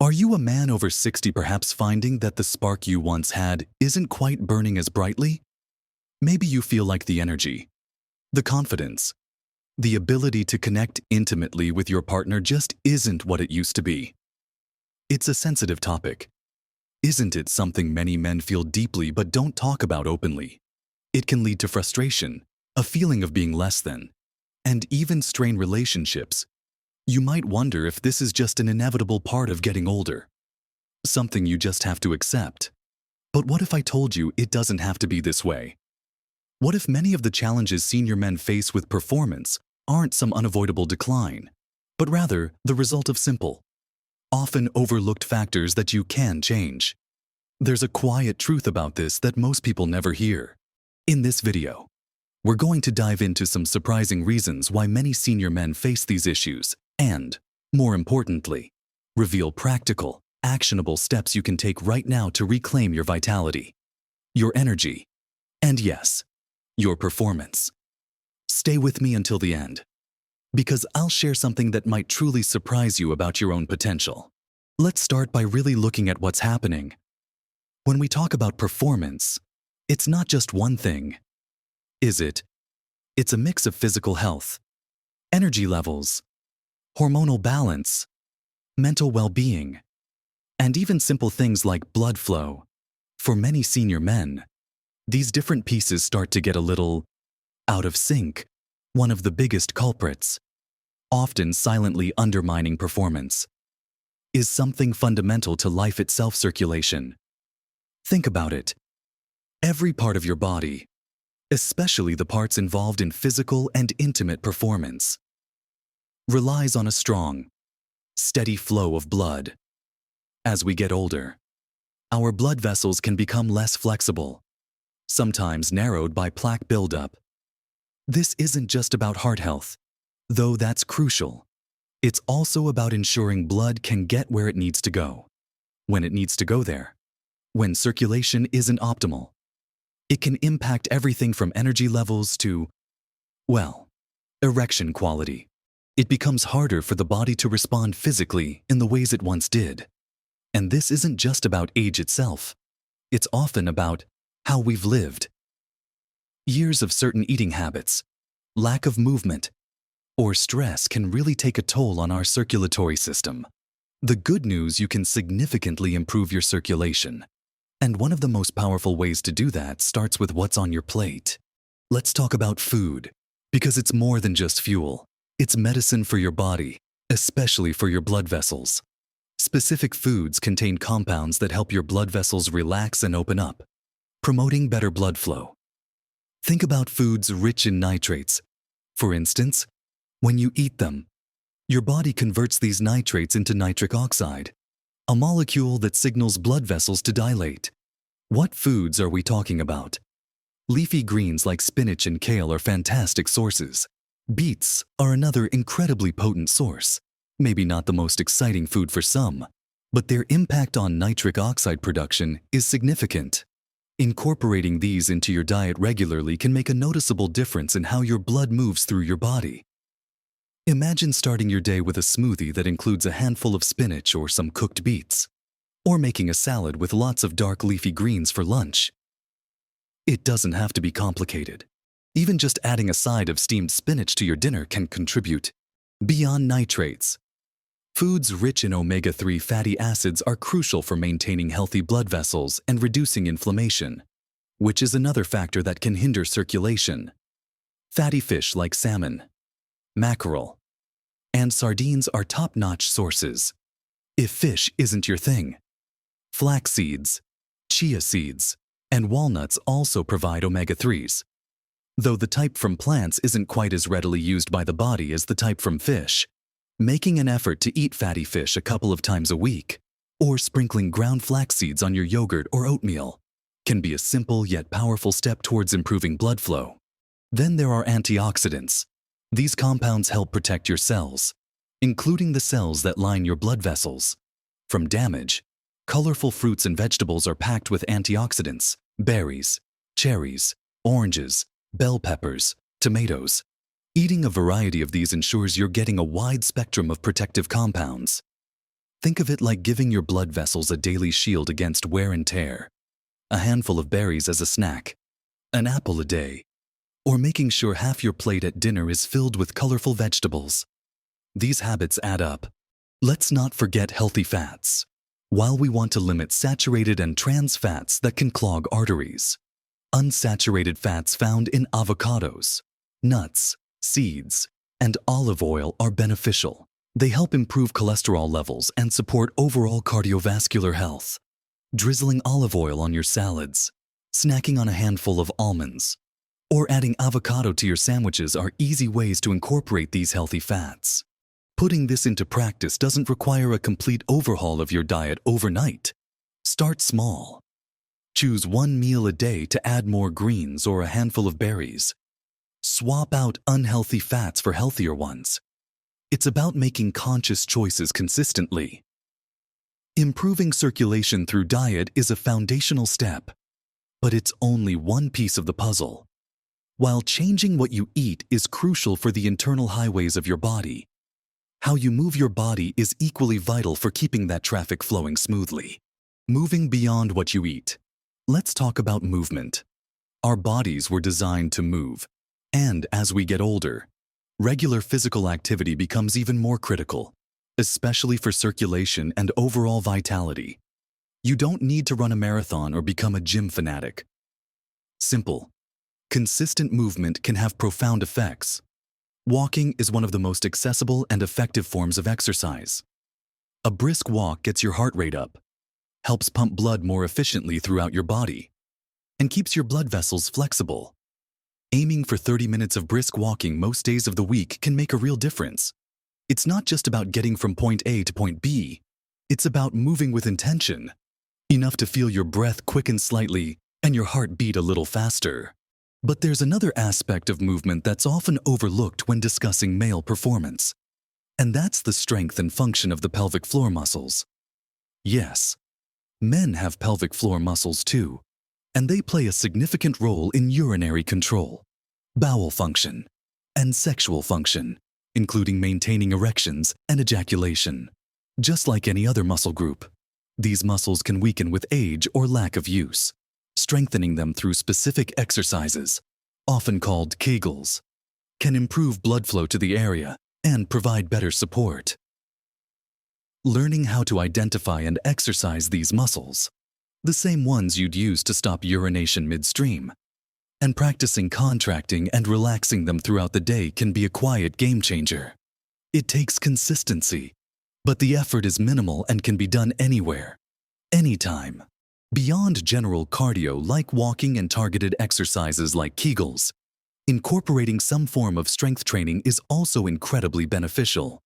Are you a man over 60 perhaps finding that the spark you once had isn't quite burning as brightly? Maybe you feel like the energy, the confidence, the ability to connect intimately with your partner just isn't what it used to be. It's a sensitive topic. Isn't it something many men feel deeply but don't talk about openly? It can lead to frustration, a feeling of being less than, and even strain relationships. You might wonder if this is just an inevitable part of getting older, something you just have to accept. But what if I told you it doesn't have to be this way? What if many of the challenges senior men face with performance aren't some unavoidable decline, but rather the result of simple, often overlooked factors that you can change? There's a quiet truth about this that most people never hear. In this video, we're going to dive into some surprising reasons why many senior men face these issues and, more importantly, reveal practical, actionable steps you can take right now to reclaim your vitality, your energy, and yes, your performance. Stay with me until the end, because I'll share something that might truly surprise you about your own potential. Let's start by really looking at what's happening. When we talk about performance, it's not just one thing, is it? It's a mix of physical health, energy levels, hormonal balance, mental well-being, and even simple things like blood flow. For many senior men, these different pieces start to get a little out of sync. One of the biggest culprits, often silently undermining performance, is something fundamental to life itself: circulation. Think about it. Every part of your body, especially the parts involved in physical and intimate performance, relies on a strong, steady flow of blood. As we get older, our blood vessels can become less flexible, sometimes narrowed by plaque buildup. This isn't just about heart health, though that's crucial. It's also about ensuring blood can get where it needs to go, when it needs to go there. When circulation isn't optimal, it can impact everything from energy levels to, well, erection quality. It becomes harder for the body to respond physically in the ways it once did. And this isn't just about age itself. It's often about how we've lived. Years of certain eating habits, lack of movement, or stress can really take a toll on our circulatory system. The good news: you can significantly improve your circulation. And one of the most powerful ways to do that starts with what's on your plate. Let's talk about food, because it's more than just fuel. It's medicine for your body, especially for your blood vessels. Specific foods contain compounds that help your blood vessels relax and open up, promoting better blood flow. Think about foods rich in nitrates. For instance, when you eat them, your body converts these nitrates into nitric oxide, a molecule that signals blood vessels to dilate. What foods are we talking about? Leafy greens like spinach and kale are fantastic sources. Beets are another incredibly potent source. Maybe not the most exciting food for some, but their impact on nitric oxide production is significant. Incorporating these into your diet regularly can make a noticeable difference in how your blood moves through your body. Imagine starting your day with a smoothie that includes a handful of spinach or some cooked beets, or making a salad with lots of dark leafy greens for lunch. It doesn't have to be complicated. Even just adding a side of steamed spinach to your dinner can contribute. Beyond nitrates, foods rich in omega-3 fatty acids are crucial for maintaining healthy blood vessels and reducing inflammation, which is another factor that can hinder circulation. Fatty fish like salmon, mackerel, and sardines are top-notch sources. If fish isn't your thing, flax seeds, chia seeds, and walnuts also provide omega-3s. Though the type from plants isn't quite as readily used by the body as the type from fish, making an effort to eat fatty fish a couple of times a week, or sprinkling ground flax seeds on your yogurt or oatmeal, can be a simple yet powerful step towards improving blood flow. Then there are antioxidants. These compounds help protect your cells, including the cells that line your blood vessels, from damage. Colorful fruits and vegetables are packed with antioxidants: berries, cherries, oranges, bell peppers, tomatoes. Eating a variety of these ensures you're getting a wide spectrum of protective compounds. Think of it like giving your blood vessels a daily shield against wear and tear. A handful of berries as a snack, an apple a day, or making sure half your plate at dinner is filled with colorful vegetables. These habits add up. Let's not forget healthy fats. While we want to limit saturated and trans fats that can clog arteries, unsaturated fats found in avocados, nuts, seeds, and olive oil are beneficial. They help improve cholesterol levels and support overall cardiovascular health. Drizzling olive oil on your salads, snacking on a handful of almonds, or adding avocado to your sandwiches are easy ways to incorporate these healthy fats. Putting this into practice doesn't require a complete overhaul of your diet overnight. Start small. Choose one meal a day to add more greens or a handful of berries. Swap out unhealthy fats for healthier ones. It's about making conscious choices consistently. Improving circulation through diet is a foundational step, but it's only one piece of the puzzle. While changing what you eat is crucial for the internal highways of your body, how you move your body is equally vital for keeping that traffic flowing smoothly. Moving beyond what you eat. Let's talk about movement. Our bodies were designed to move, and as we get older, regular physical activity becomes even more critical, especially for circulation and overall vitality. You don't need to run a marathon or become a gym fanatic. Simple, consistent movement can have profound effects. Walking is one of the most accessible and effective forms of exercise. A brisk walk gets your heart rate up, helps pump blood more efficiently throughout your body, and keeps your blood vessels flexible. Aiming for 30 minutes of brisk walking most days of the week can make a real difference. It's not just about getting from point A to point B. It's about moving with intention, enough to feel your breath quicken slightly and your heart beat a little faster. But there's another aspect of movement that's often overlooked when discussing male performance, and that's the strength and function of the pelvic floor muscles. Yes, men have pelvic floor muscles too, and they play a significant role in urinary control, bowel function, and sexual function, including maintaining erections and ejaculation. Just like any other muscle group, these muscles can weaken with age or lack of use. Strengthening them through specific exercises, often called Kegels, can improve blood flow to the area and provide better support. Learning how to identify and exercise these muscles, the same ones you'd use to stop urination midstream, and practicing contracting and relaxing them throughout the day can be a quiet game changer. It takes consistency, but the effort is minimal and can be done anywhere, anytime. Beyond general cardio like walking and targeted exercises like Kegels, incorporating some form of strength training is also incredibly beneficial.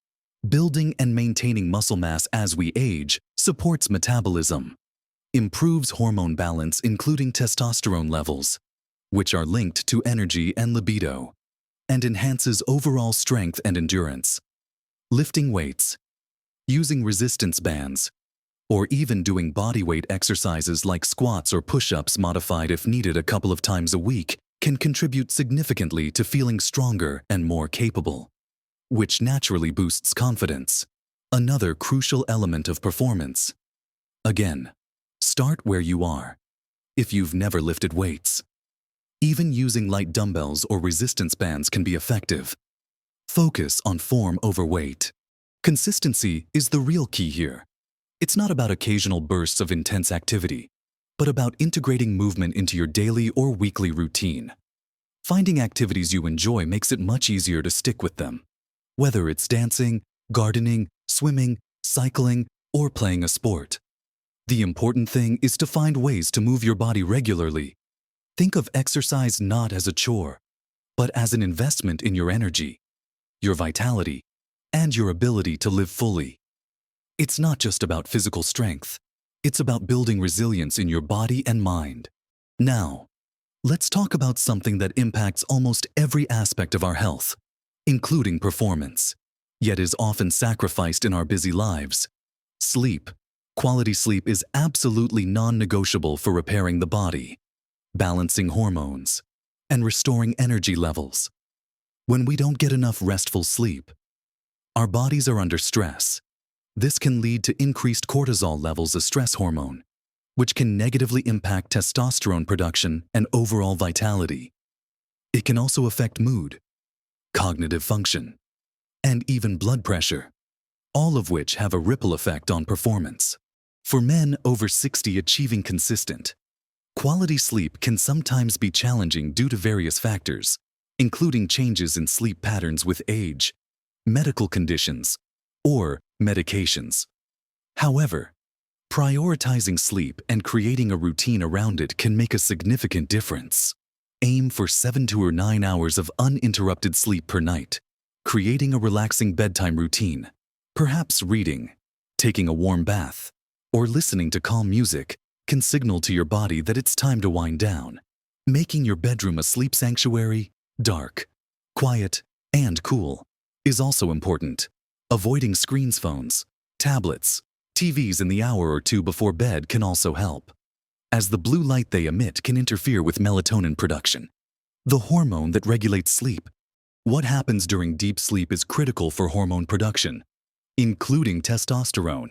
Building and maintaining muscle mass as we age supports metabolism, improves hormone balance including testosterone levels, which are linked to energy and libido, and enhances overall strength and endurance. Lifting weights, using resistance bands, or even doing bodyweight exercises like squats or push-ups modified if needed a couple of times a week can contribute significantly to feeling stronger and more capable, which naturally boosts confidence, another crucial element of performance. Again, start where you are. If you've never lifted weights, even using light dumbbells or resistance bands can be effective. Focus on form over weight. Consistency is the real key here. It's not about occasional bursts of intense activity, but about integrating movement into your daily or weekly routine. Finding activities you enjoy makes it much easier to stick with them. Whether it's dancing, gardening, swimming, cycling, or playing a sport. The important thing is to find ways to move your body regularly. Think of exercise not as a chore, but as an investment in your energy, your vitality, and your ability to live fully. It's not just about physical strength. It's about building resilience in your body and mind. Now, let's talk about something that impacts almost every aspect of our health, including performance, yet is often sacrificed in our busy lives. Sleep. Quality sleep is absolutely non-negotiable for repairing the body, balancing hormones, and restoring energy levels. When we don't get enough restful sleep, our bodies are under stress, This can lead to increased cortisol levels, a stress hormone, which can negatively impact testosterone production and overall vitality. It can also affect mood, cognitive function, and even blood pressure, all of which have a ripple effect on performance. For men over 60, achieving consistent, quality sleep can sometimes be challenging due to various factors, including changes in sleep patterns with age, medical conditions, or medications. However, prioritizing sleep and creating a routine around it can make a significant difference. Aim for 7 to 9 hours of uninterrupted sleep per night, creating a relaxing bedtime routine. Perhaps reading, taking a warm bath, or listening to calm music can signal to your body that it's time to wind down. Making your bedroom a sleep sanctuary, dark, quiet, and cool, is also important. Avoiding screens, phones, tablets, TVs in the hour or two before bed can also help, as the blue light they emit can interfere with melatonin production, the hormone that regulates sleep. What happens during deep sleep is critical for hormone production, including testosterone.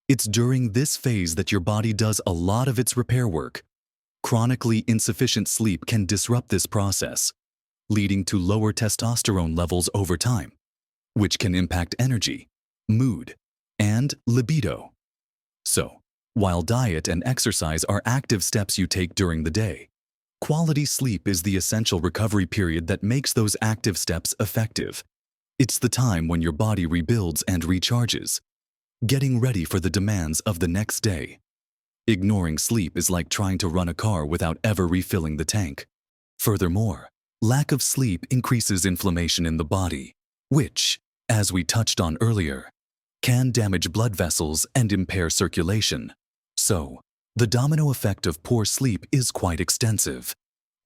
It's during this phase that your body does a lot of its repair work. Chronically insufficient sleep can disrupt this process, leading to lower testosterone levels over time, which can impact energy, mood, and libido. So, while diet and exercise are active steps you take during the day, quality sleep is the essential recovery period that makes those active steps effective. It's the time when your body rebuilds and recharges, getting ready for the demands of the next day. Ignoring sleep is like trying to run a car without ever refilling the tank. Furthermore, lack of sleep increases inflammation in the body, which, as we touched on earlier, can damage blood vessels and impair circulation. So, the domino effect of poor sleep is quite extensive,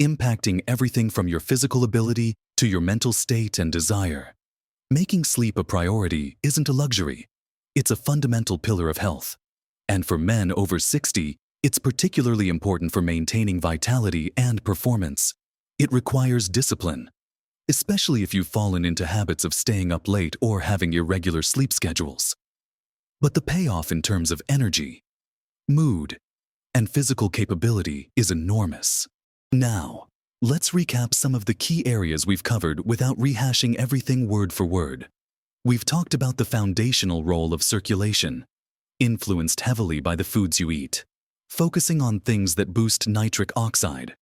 impacting everything from your physical ability to your mental state and desire. Making sleep a priority isn't a luxury. It's a fundamental pillar of health. And for men over 60, it's particularly important for maintaining vitality and performance. It requires discipline, especially if you've fallen into habits of staying up late or having irregular sleep schedules. But the payoff in terms of energy, mood, and physical capability is enormous. Now, let's recap some of the key areas we've covered without rehashing everything word for word. We've talked about the foundational role of circulation, influenced heavily by the foods you eat, focusing on things that boost nitric oxide,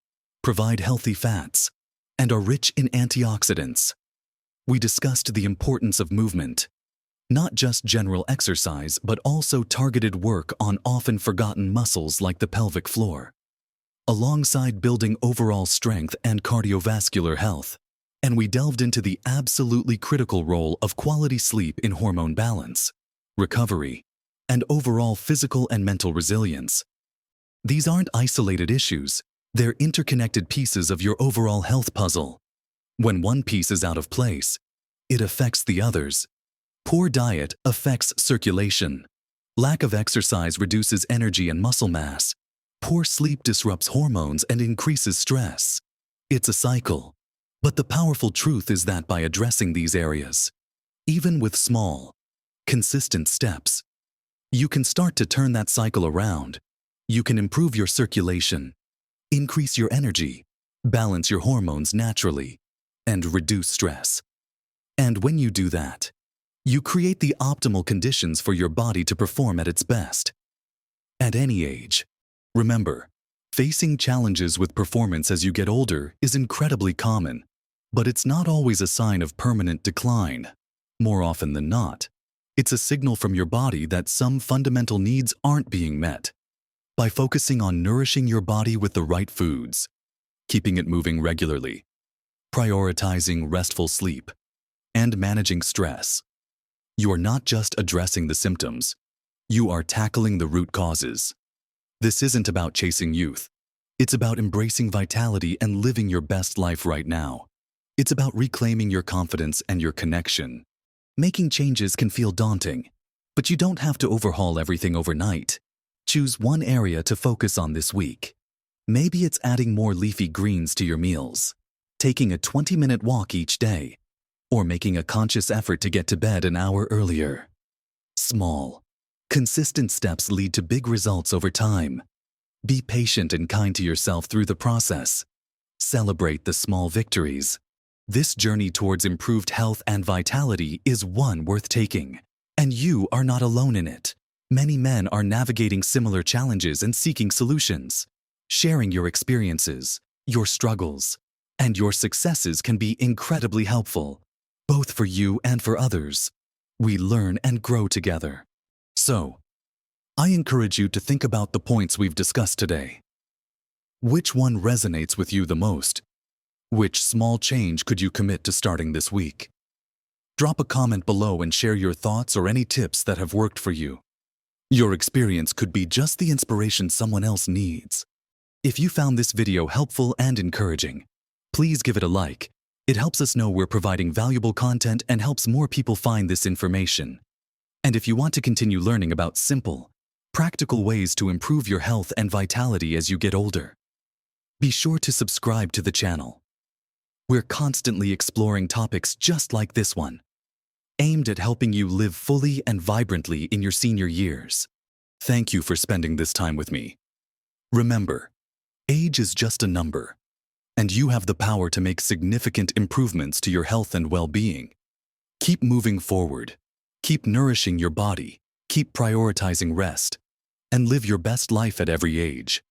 provide healthy fats, and are rich in antioxidants. We discussed the importance of movement, not just general exercise, but also targeted work on often forgotten muscles like the pelvic floor, alongside building overall strength and cardiovascular health. And we delved into the absolutely critical role of quality sleep in hormone balance, recovery, and overall physical and mental resilience. These aren't isolated issues, they're interconnected pieces of your overall health puzzle. When one piece is out of place, it affects the others. Poor diet affects circulation. Lack of exercise reduces energy and muscle mass. Poor sleep disrupts hormones and increases stress. It's a cycle. But the powerful truth is that by addressing these areas, even with small, consistent steps, you can start to turn that cycle around. You can improve your circulation, increase your energy, balance your hormones naturally, and reduce stress. And when you do that, you create the optimal conditions for your body to perform at its best. At any age, remember, facing challenges with performance as you get older is incredibly common, but it's not always a sign of permanent decline. More often than not, it's a signal from your body that some fundamental needs aren't being met. By focusing on nourishing your body with the right foods, keeping it moving regularly, prioritizing restful sleep, and managing stress, you are not just addressing the symptoms, you are tackling the root causes. This isn't about chasing youth. It's about embracing vitality and living your best life right now. It's about reclaiming your confidence and your connection. Making changes can feel daunting, but you don't have to overhaul everything overnight. Choose one area to focus on this week. Maybe it's adding more leafy greens to your meals, taking a 20-minute walk each day, or making a conscious effort to get to bed an hour earlier. Small, consistent steps lead to big results over time. Be patient and kind to yourself through the process. Celebrate the small victories. This journey towards improved health and vitality is one worth taking. And you are not alone in it. Many men are navigating similar challenges and seeking solutions. Sharing your experiences, your struggles, and your successes can be incredibly helpful, both for you and for others. We learn and grow together. So, I encourage you to think about the points we've discussed today. Which one resonates with you the most? Which small change could you commit to starting this week? Drop a comment below and share your thoughts or any tips that have worked for you. Your experience could be just the inspiration someone else needs. If you found this video helpful and encouraging, please give it a like. It helps us know we're providing valuable content and helps more people find this information. And if you want to continue learning about simple, practical ways to improve your health and vitality as you get older, be sure to subscribe to the channel. We're constantly exploring topics just like this one, aimed at helping you live fully and vibrantly in your senior years. Thank you for spending this time with me. Remember, age is just a number, and you have the power to make significant improvements to your health and well-being. Keep moving forward, keep nourishing your body, keep prioritizing rest, and live your best life at every age.